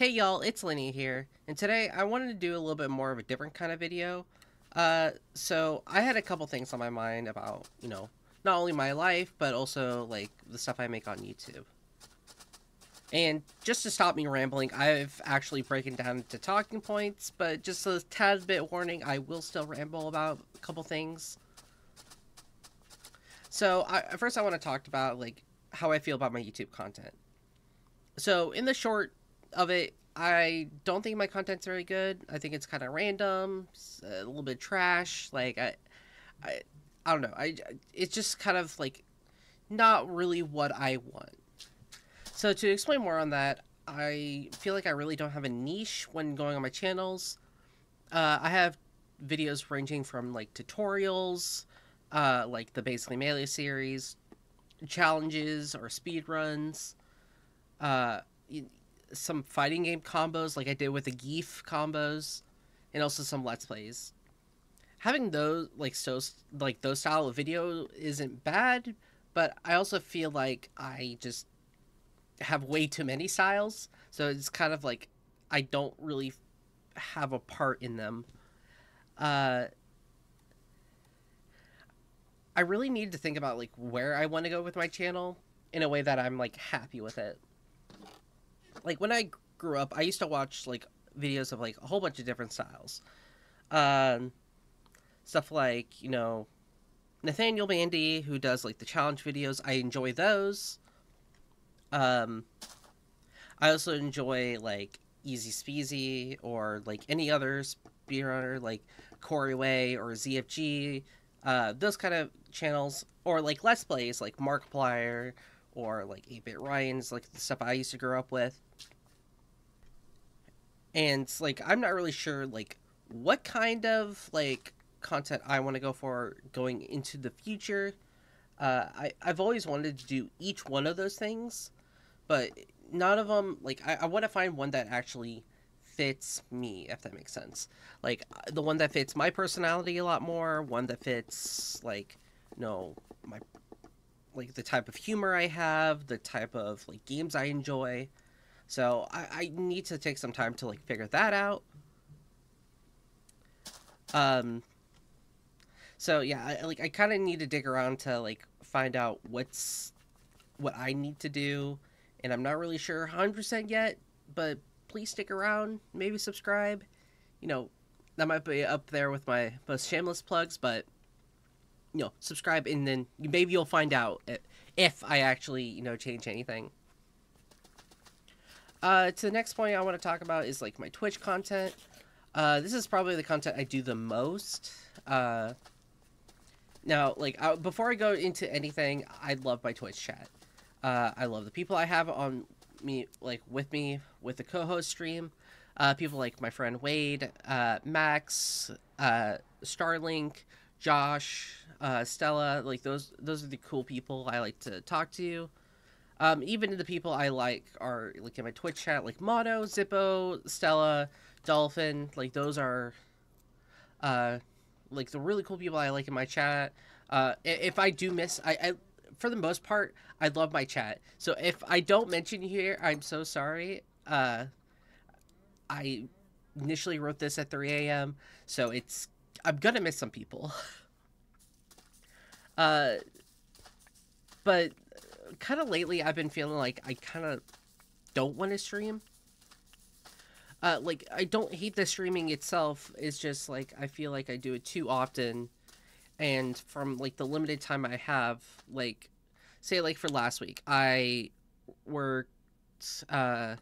Hey y'all, it's Lenny here, and today I wanted to do a little bit more of a different kind of video. So I had a couple things on my mind about, not only my life, but also, like, the stuff I make on YouTube. And just to stop me rambling, I've actually broken down into talking points, but just a tad bit warning, I will still ramble about a couple things. So, first I want to talk about, like, how I feel about my YouTube content. So, in the short of it, I don't think my content's very good. I think it's kind of random, a little bit trash. Like I, I don't know. It's just kind of like not really what I want. So to explain more on that, I feel like I really don't have a niche when going on my channels. I have videos ranging from like tutorials, like the Basically Melee series, challenges or speed runs, uh, some fighting game combos like I did with the Geef combos, and also some Let's Plays. Having those those style of video isn't bad, but I also feel like I just have way too many styles, so it's kind of like I don't really have a part in them. Uh, I really need to think about like where I want to go with my channel in a way that I'm like happy with it. Like when I grew up, I used to watch like videos of like a whole bunch of different styles. Um, Stuff like Nathaniel Bandy, who does like the challenge videos. I enjoy those. Um, I also enjoy like Easy Speezy or like any other speedrunner like Corey Way or ZFG. Those kind of channels, or like Let's Plays like Markiplier or like 8-Bit Ryan's, like the stuff I used to grow up with. And like I'm not really sure like what kind of like content I want to go for going into the future. I've always wanted to do each one of those things, but none of them like I want to find one that actually fits me, if that makes sense. Like the one that fits my personality a lot more, one that fits like my like the type of humor I have, the type of like games I enjoy. So I need to take some time to like figure that out. Um, so yeah, I kind of need to dig around to like find out what I need to do, and I'm not really sure 100% yet. But please stick around, maybe subscribe. You know, that might be up there with my most shameless plugs, but subscribe, and then maybe you'll find out if I actually change anything. To the next point I want to talk about is like my Twitch content. This is probably the content I do the most. Now, like, before I go into anything, I love my Twitch chat. I love the people I have on with me with the co-host stream. People like my friend Wade, Max, Starlink, Josh, Stella. Like those are the cool people I like to talk to. Even the people I like are like in my Twitch chat, like Mono, Zippo, Stella, Dolphin. Like those are uh, like the really cool people I like in my chat. If I do miss, I for the most part I love my chat. So if I don't mention you here, I'm so sorry. I initially wrote this at 3 a.m. so I'm gonna miss some people. Uh, but kind of lately I've been feeling like I kind of don't want to stream. Like I don't hate the streaming itself. It's just like I feel like I do it too often, and from like the limited time I have, like say like for last week, I worked 5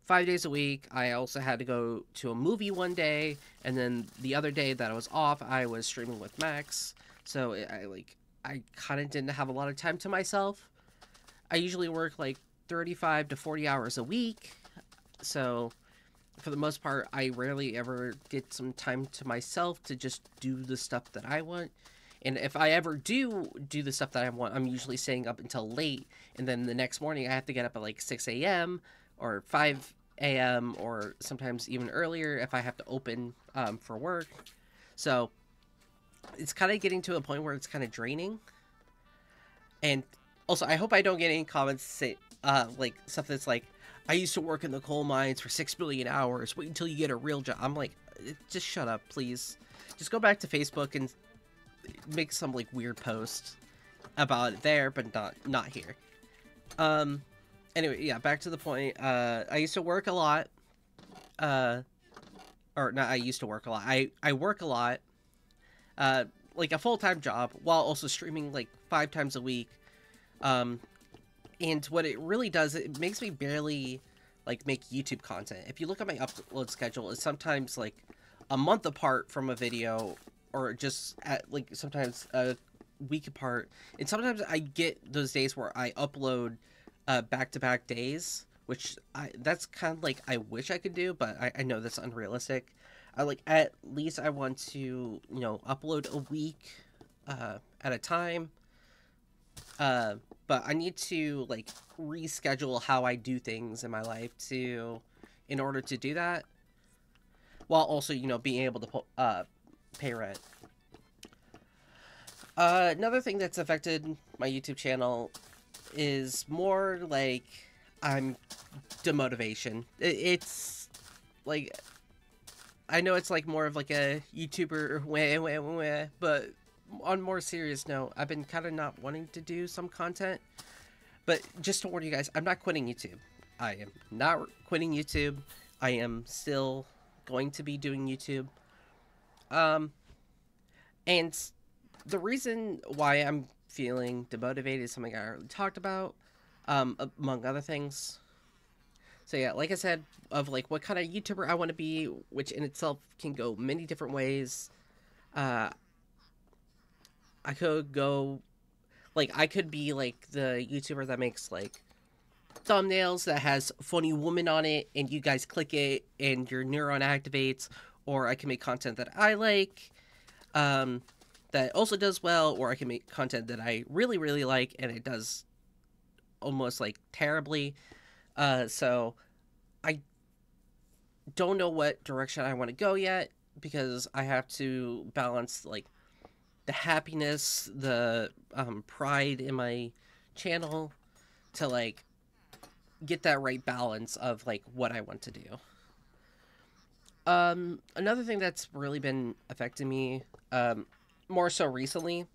days a week. I also had to go to a movie one day, and then the other day that I was off, I was streaming with Max. So I kind of didn't have a lot of time to myself. I usually work like 35 to 40 hours a week. So for the most part, I rarely ever get some time to myself to just do the stuff that I want. And if I ever do the stuff that I want, I'm usually staying up until late. And then the next morning, I have to get up at like 6 a.m. or 5 a.m. or sometimes even earlier if I have to open for work. So it's kind of getting to a point where it's kind of draining. And also, I hope I don't get any comments say like stuff that's like, I used to work in the coal mines for 6 billion hours. Wait until you get a real job. I'm like, just shut up, please. Just go back to Facebook and make some like weird post about it there, but not here. Anyway, yeah, back to the point. I used to work a lot. Or not, I used to work a lot. I work a lot. Like a full-time job while also streaming like 5 times a week. And what it really does, it makes me barely like make YouTube content. If you look at my upload schedule, it's sometimes like a month apart from a video, or just at like sometimes a week apart. And sometimes I get those days where I upload back-to-back days, which that's kind of like I wish I could do, but I know that's unrealistic. I like at least I want to, you know, upload a week at a time. But I need to like reschedule how I do things in my life in order to do that, while also, you know, being able to pay rent. Another thing that's affected my YouTube channel is more like I'm demotivation. It's like, I know it's like more of like a YouTuber wah, but on more serious note, I've been kind of not wanting to do some content. But just to warn you guys, I'm not quitting YouTube. I am not quitting YouTube. I am still going to be doing YouTube. And the reason why I'm feeling demotivated is something I already talked about, among other things. So yeah, like I said, of like what kind of YouTuber I want to be, which in itself can go many different ways. I could go, like, I could be, like, the YouTuber that makes, like, thumbnails that has funny woman on it, and you guys click it, and your neuron activates, or I can make content that I like, that also does well, or I can make content that I really, really like, and it does almost, like, terribly. So, I don't know what direction I want to go yet, because I have to balance, like, the happiness, the pride in my channel to like get that right balance of like what I want to do. Another thing that's really been affecting me, more so recently,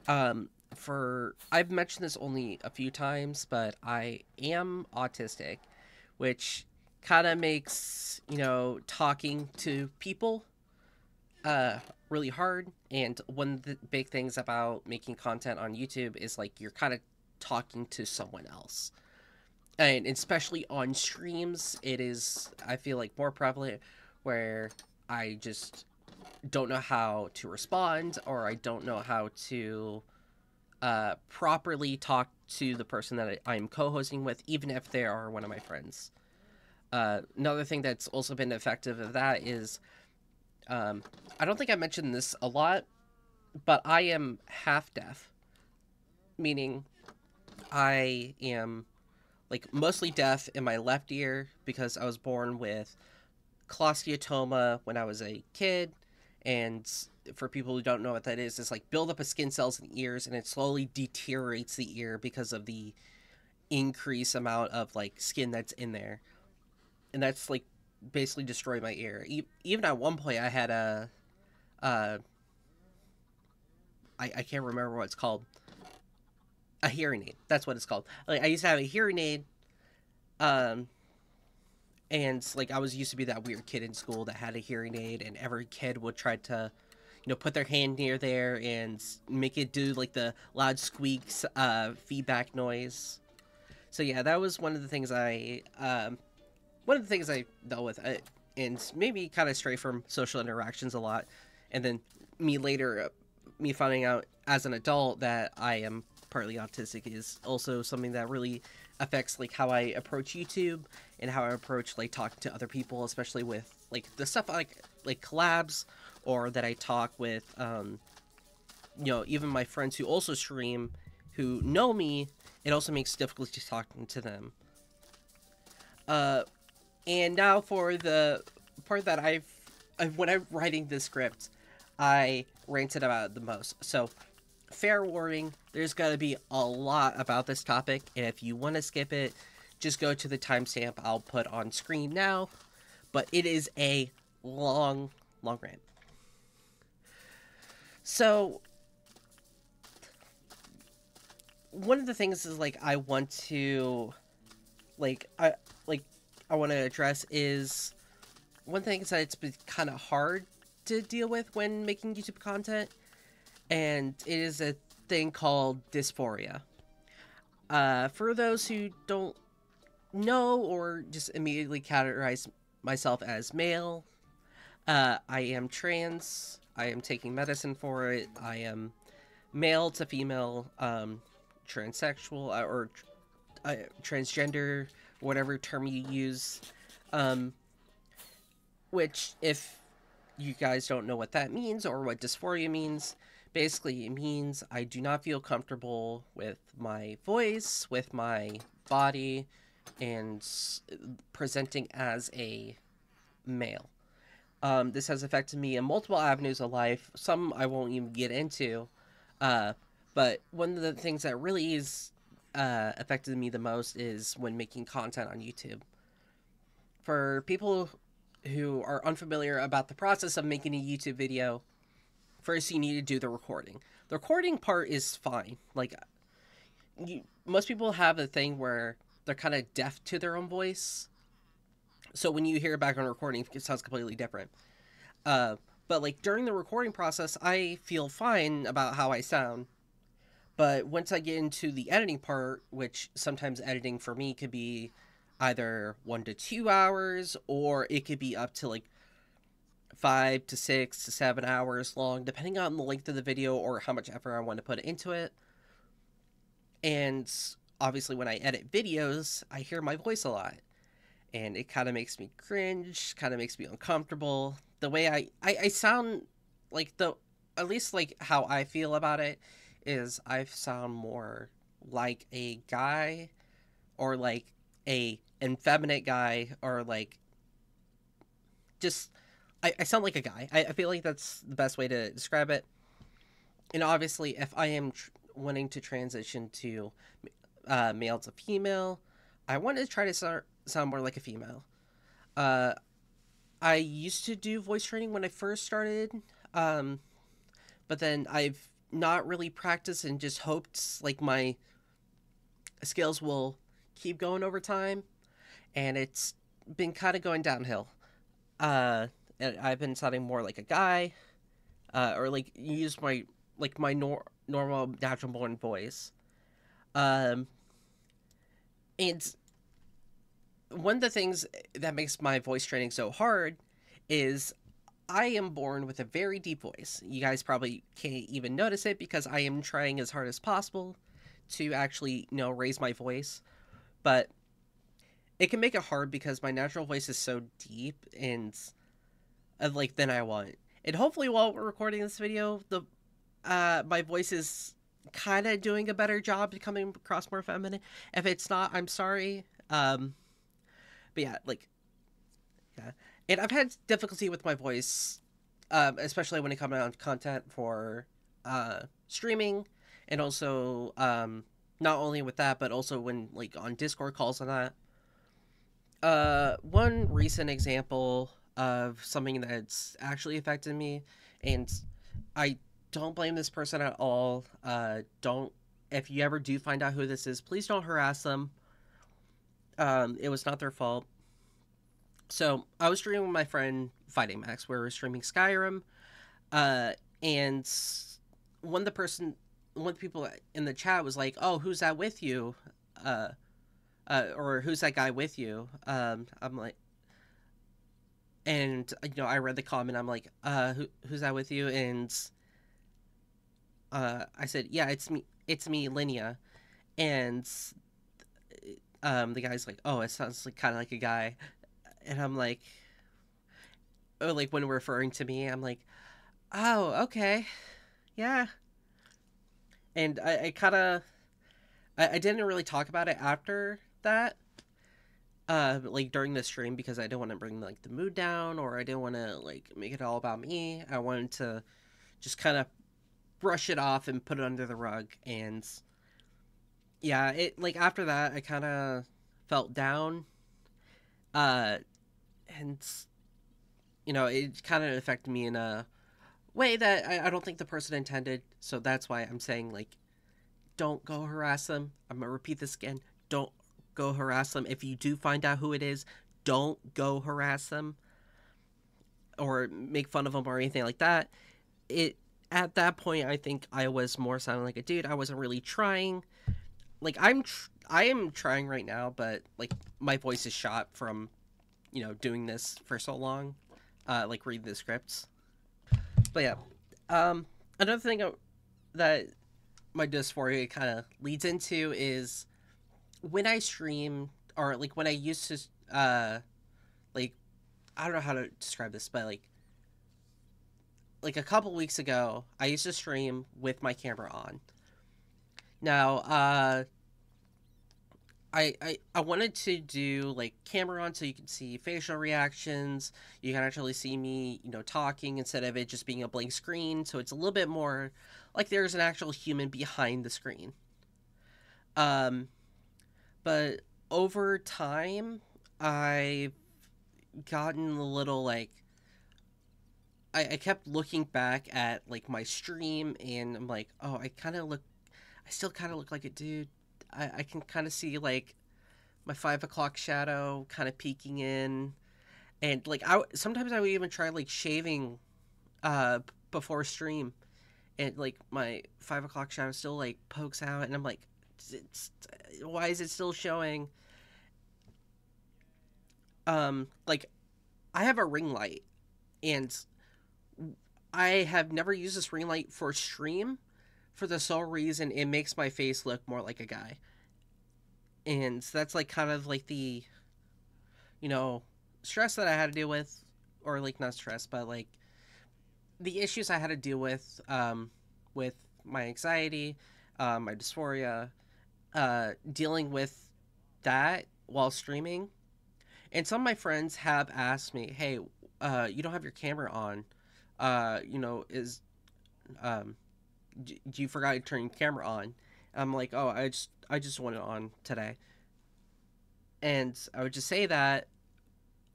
I've mentioned this only a few times, but I am autistic, which kind of makes, you know, talking to people really hard. And one of the big things about making content on YouTube is like you're kind of talking to someone else, and especially on streams it is, I feel like, more prevalent, where I just don't know how to respond, or I don't know how to properly talk to the person that I'm co-hosting with, even if they are one of my friends. Another thing that's also been effective of that is, I don't think I mentioned this a lot, but I am half deaf, meaning I am like mostly deaf in my left ear because I was born with cholesteatoma when I was a kid. And for people who don't know what that is, it's like buildup of skin cells in the ears, and it slowly deteriorates the ear because of the increased amount of like skin that's in there, and that's like basically destroyed my ear. Even at one point, I had I can't remember what it's called. A hearing aid. That's what it's called. Like I used to have a hearing aid, and like I was used to be that weird kid in school that had a hearing aid, and every kid would try to, you know, put their hand near there and make it do like the loud squeaks, feedback noise. So yeah, that was one of the things I dealt with, and maybe kind of stray from social interactions a lot, and then me finding out as an adult that I am partly autistic is also something that really affects like how I approach YouTube and how I approach like talking to other people, especially with like the stuff like collabs, or that I talk with you know, even my friends who also stream who know me. It also makes it difficult just talking to them. And now for the part that when I'm writing this script, I ranted about the most. So, fair warning, there's going to be a lot about this topic, and if you want to skip it, just go to the timestamp I'll put on screen now, but it is a long, long rant. So, one of the things is, like, I want to, I want to address is, one thing is that it's been kind of hard to deal with when making YouTube content, and it is a thing called dysphoria. For those who don't know or just immediately categorize myself as male, I am trans. I am taking medicine for it. I am male to female, transsexual, or transgender, whatever term you use. Which, if you guys don't know what that means or what dysphoria means, basically it means I do not feel comfortable with my voice, with my body, and presenting as a male. This has affected me in multiple avenues of life. Some I won't even get into. But one of the things that really is affected me the most is when making content on YouTube. For people who are unfamiliar about the process of making a YouTube video, first you need to do the recording. The recording part is fine. Like, most people have a thing where they're kind of deaf to their own voice. So when you hear it back on recording, it sounds completely different. But, like, during the recording process, I feel fine about how I sound. But once I get into the editing part, which sometimes editing for me could be either 1 to 2 hours, or it could be up to, like, 5 to 6 to 7 hours long, depending on the length of the video or how much effort I want to put into it. And obviously when I edit videos, I hear my voice a lot. And it kind of makes me cringe, kind of makes me uncomfortable. The way I sound, like, at least, like, how I feel about it is I sound more like a guy, or like a effeminate guy, or like, just, I sound like a guy. I feel like that's the best way to describe it. And obviously, if I am wanting to transition to male to female, I want to try to sound more like a female. I used to do voice training when I first started, but then I've not really practiced and just hoped, like, my skills will keep going over time, and it's been kind of going downhill. And I've been sounding more like a guy, or like use my normal natural born voice. And one of the things that makes my voice training so hard is I am born with a very deep voice. You guys probably can't even notice it because I am trying as hard as possible to actually, raise my voice. But it can make it hard because my natural voice is so deep and, like, than I want. And hopefully while we're recording this video, my voice is kind of doing a better job coming across more feminine. If it's not, I'm sorry. But yeah, like, yeah. And I've had difficulty with my voice, especially when it comes on content for streaming, and also not only with that, but also when, like, on Discord calls and that. One recent example of something that's actually affected me, and I don't blame this person at all. If you ever do find out who this is, please don't harass them. It was not their fault. So, I was streaming with my friend Fighting Max. We were streaming Skyrim, and one of the people in the chat was like, "Oh, who's that with you?" Or "Who's that guy with you?" I'm like, and I read the comment. I'm like, "Who's that with you?" And I said, "Yeah, it's me, Linnea." And the guy's like, "Oh, it sounds like kind of like a guy." And I'm like, oh, like, when referring to me, I'm like, "Oh, okay, yeah." And I didn't really talk about it after that, like, during the stream, because I didn't want to bring, like, the mood down, or I didn't want to, like, make it all about me. I wanted to just kind of brush it off and put it under the rug. And yeah, it, like, after that, I kind of felt down, uh, and it kind of affected me in a way that I don't think the person intended. So that's why I'm saying, like, don't go harass them. I'm gonna repeat this again. Don't go harass them. If you do find out who it is, don't go harass them or make fun of them or anything like that. It At that point, I think I was more sounding like a dude. I wasn't really trying. Like I am trying right now, but like my voice is shot from doing this for so long, like reading the scripts. But yeah, another thing that my dysphoria kind of leads into is when I stream, or like when I used to like I don't know how to describe this, but like a couple weeks ago, I used to stream with my camera on. Now, I wanted to do like camera on so you can see facial reactions. You can actually see me, talking instead of it just being a blank screen. So it's a little bit more like there's an actual human behind the screen. Um, but over time, I've gotten a little like I kept looking back at like my stream and I'm like, oh, I still kind of look like a dude. I can kind of see like my 5 o'clock shadow kind of peeking in, and like sometimes I would even try like shaving before stream, and like my 5 o'clock shadow still like pokes out, and I'm like, it's, why is it still showing? Like I have a ring light, and I have never used this ring light for stream for the sole reason it makes my face look more like a guy. And that's like kind of like the you know stress that I had to deal with, or like not stress, but like the issues I had to deal with my anxiety, my dysphoria, dealing with that while streaming. And some of my friends have asked me, "Hey, you don't have your camera on. Is um, you forgot to turn your camera on?" I'm like, "Oh, I just want it on today." And I would just say that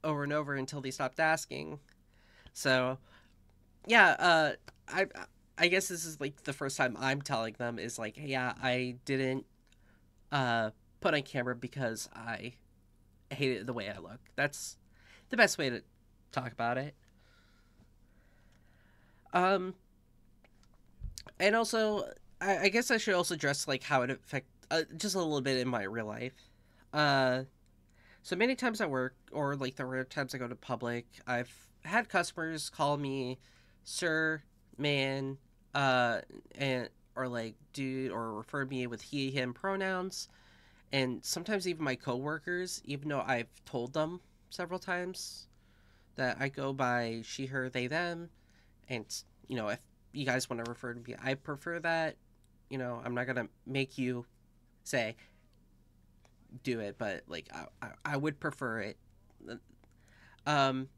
over and over until they stopped asking. So yeah, I I guess this is like the first time I'm telling them is like, hey, yeah, I didn't uh put on camera because I hated the way I look. That's the best way to talk about it. Um, and also, I guess I should also address like how it affect just a little bit in my real life. Uh, so many times at work, or like the rare times I go to public, I've had customers call me sir, man, and or like dude, or refer to me with he, him pronouns, and sometimes even my coworkers, even though I've told them several times that I go by she, her, they, them, and if you guys want to refer to me, I prefer that. I'm not gonna make you say do it, but like I would prefer it. Um,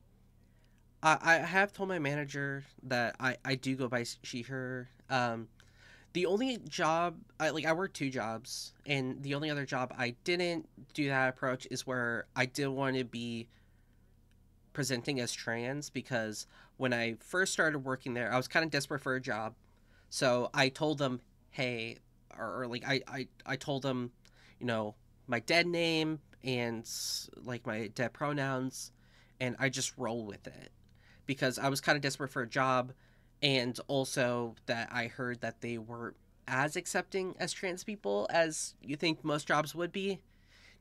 I have told my manager that I do go by she, her. The only job I work two jobs, and the only other job I didn't do that approach is where I did want to be presenting as trans, because when I first started working there, I was kind of desperate for a job. So I told them, hey, or like I told them, you know, my dead name and like my dead pronouns, and I just roll with it because I was kind of desperate for a job, and also that I heard that they weren't as accepting as trans people as you think most jobs would be.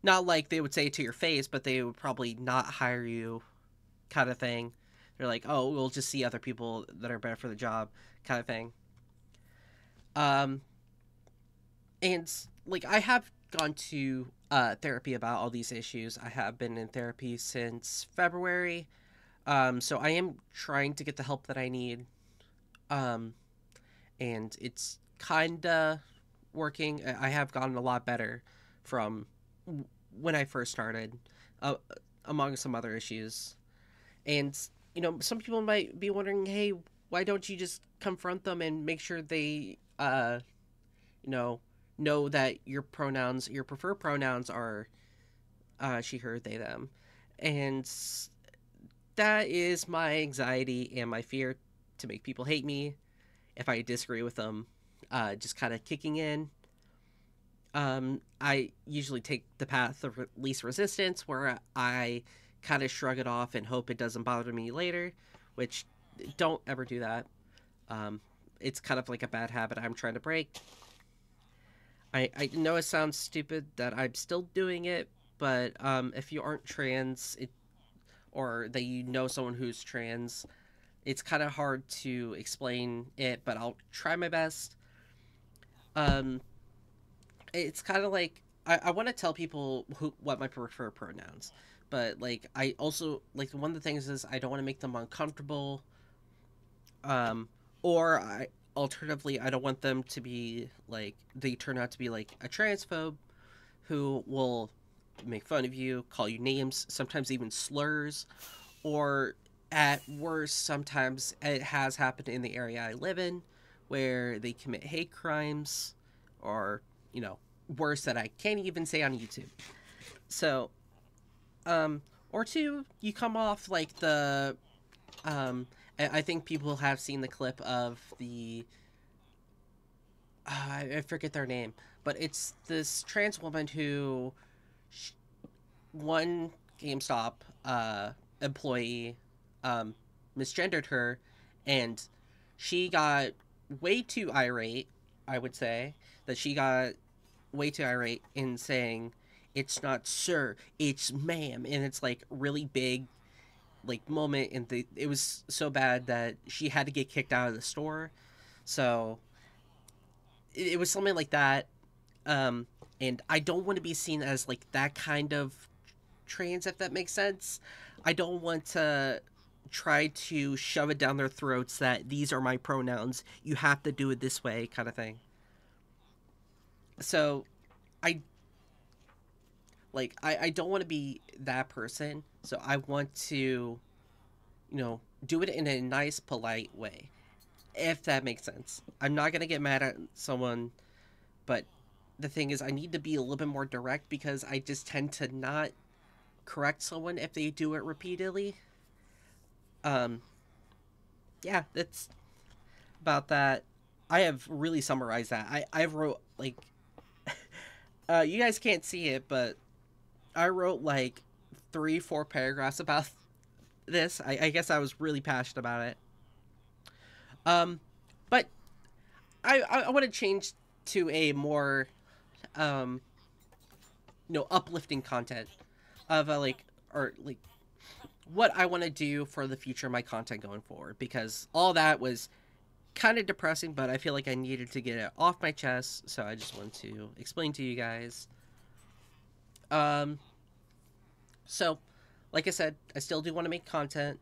Not like they would say it to your face, but they would probably not hire you, kind of thing. They're like, oh, we'll just see other people that are better for the job, kind of thing. Um, and like I have gone to therapy about all these issues. I have been in therapy since February. So I am trying to get the help that I need. Um, and it's kinda working. I have gotten a lot better from when I first started, uh, among some other issues. And some people might be wondering, hey, why don't you just confront them and make sure they you know know that your preferred pronouns are she, her, they, them. And that is my anxiety and my fear to make people hate me if I disagree with them, just kind of kicking in. I usually take the path of least resistance where I kind of shrug it off and hope it doesn't bother me later, which don't ever do that. Um, it's kind of like a bad habit I'm trying to break. I know it sounds stupid that I'm still doing it, but if you aren't trans, or that you know someone who's trans, it's kind of hard to explain it, but I'll try my best. Um, it's kind of like I want to tell people what my preferred pronouns, but like I also like one of the things is I don't want to make them uncomfortable, um, or I alternatively I don't want them to be like they turn out to be like a transphobe who will make fun of you, call you names, sometimes even slurs, or at worst, sometimes it has happened in the area I live in where they commit hate crimes or, you know, worse that I can't even say on YouTube. So, or two, you come off like the, I think people have seen the clip of the, I forget their name, but it's this trans woman who one GameStop employee um, misgendered her, and she got way too irate. I would say that she got way too irate in saying it's not sir, it's ma'am, and it's like really big like moment, and it was so bad that she had to get kicked out of the store. So it was something like that. Um, and I don't want to be seen as like that kind of trans, if that makes sense. I don't want to try to shove it down their throats that these are my pronouns. You have to do it this way, kind of thing. So I I don't want to be that person. So I want to, do it in a nice, polite way, if that makes sense. I'm not gonna get mad at someone, but the thing is, I need to be a little bit more direct because I just tend to not correct someone if they do it repeatedly. Um, yeah, that's about that. I have really summarized that. I wrote like you guys can't see it, but I wrote like 3 4 paragraphs about this. I guess I was really passionate about it. Um, but I want to change to a more um uplifting content of like or like what I want to do for the future of my content going forward, because all that was kind of depressing, but I feel like I needed to get it off my chest, so I just want to explain to you guys. Um, so, like I said, I still do want to make content,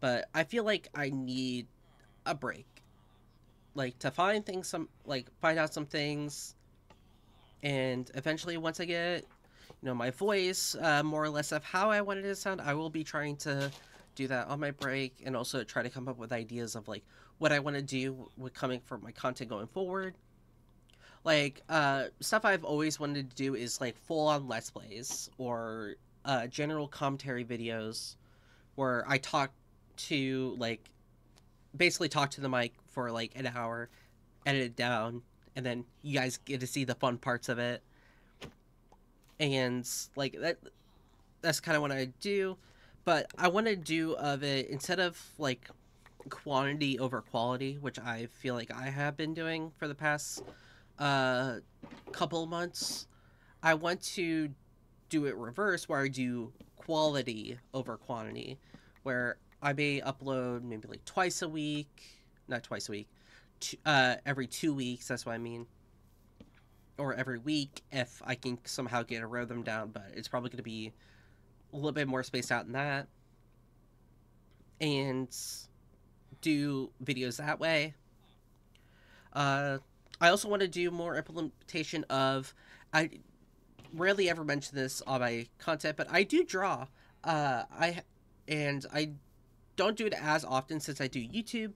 but I feel like I need a break, like to find things, find out some things, and eventually, once I get my voice, more or less of how I wanted it to sound, I will be trying to do that on my break, and also try to come up with ideas of like what I want to do with coming from my content going forward. Like stuff I've always wanted to do is like full on let's plays or general commentary videos where I talk to like basically talk to the mic for like an hour, edit it down, and then you guys get to see the fun parts of it. And like that's kind of what I do, but I want to do of it instead of like quantity over quality, which I feel like I have been doing for the past uh couple of months. I want to do it reverse, where I do quality over quantity, where I may upload maybe like twice a week, not twice a week, every 2 weeks. That's what I mean, or every week if I can somehow get a rhythm down. But it's probably going to be a little bit more spaced out than that, and do videos that way. Uh, I also want to do more implementation of. I rarely ever mention this on my content, but I do draw. I don't do it as often since I do YouTube,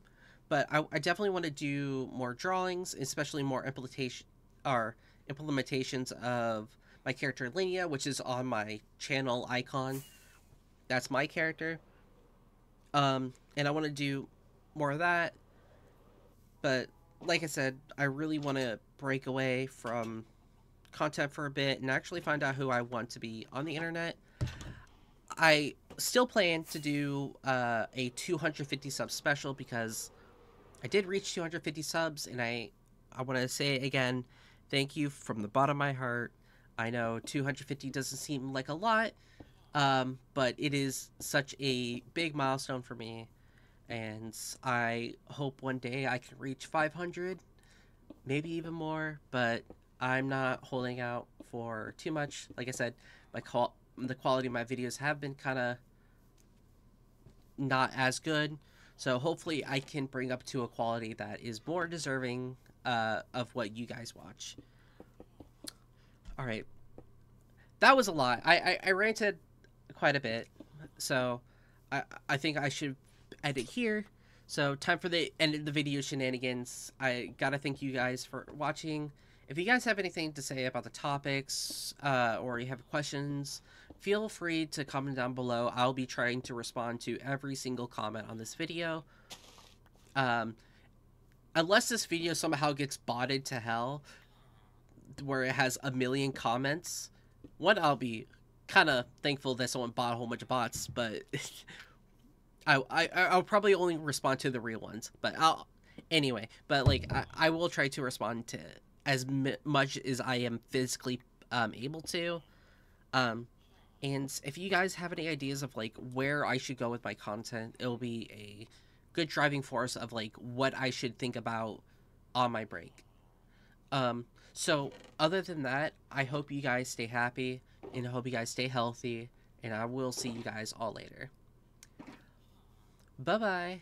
but I definitely want to do more drawings, especially more implementation or implementations of my character Linnea, which is on my channel icon. That's my character. And I want to do more of that. But like I said, I really want to break away from content for a bit and actually find out who I want to be on the internet. I still plan to do a 250 sub special because I did reach 250 subs, and I want to say it again, thank you from the bottom of my heart. I know 250 doesn't seem like a lot, but it is such a big milestone for me, and I hope one day I can reach 500, maybe even more, but I'm not holding out for too much. Like I said, the quality of my videos have been kind of not as good, so hopefully I can bring up to a quality that is more deserving of what you guys watch. All right, that was a lot. I ranted quite a bit, so I think I should end it here. So time for the end of the video shenanigans. I gotta thank you guys for watching. If you guys have anything to say about the topics, or you have questions, feel free to comment down below. I'll be trying to respond to every single comment on this video. Unless this video somehow gets botted to hell, where it has 1 million comments, I'll be kind of thankful that someone bought a whole bunch of bots, but I'll probably only respond to the real ones. But anyway, but like I will try to respond to as much as I am physically able to. And if you guys have any ideas of like where I should go with my content, it'll be a good driving force of like what I should think about on my break. So other than that, I hope you guys stay happy and I hope you guys stay healthy, and I will see you guys all later. Bye bye.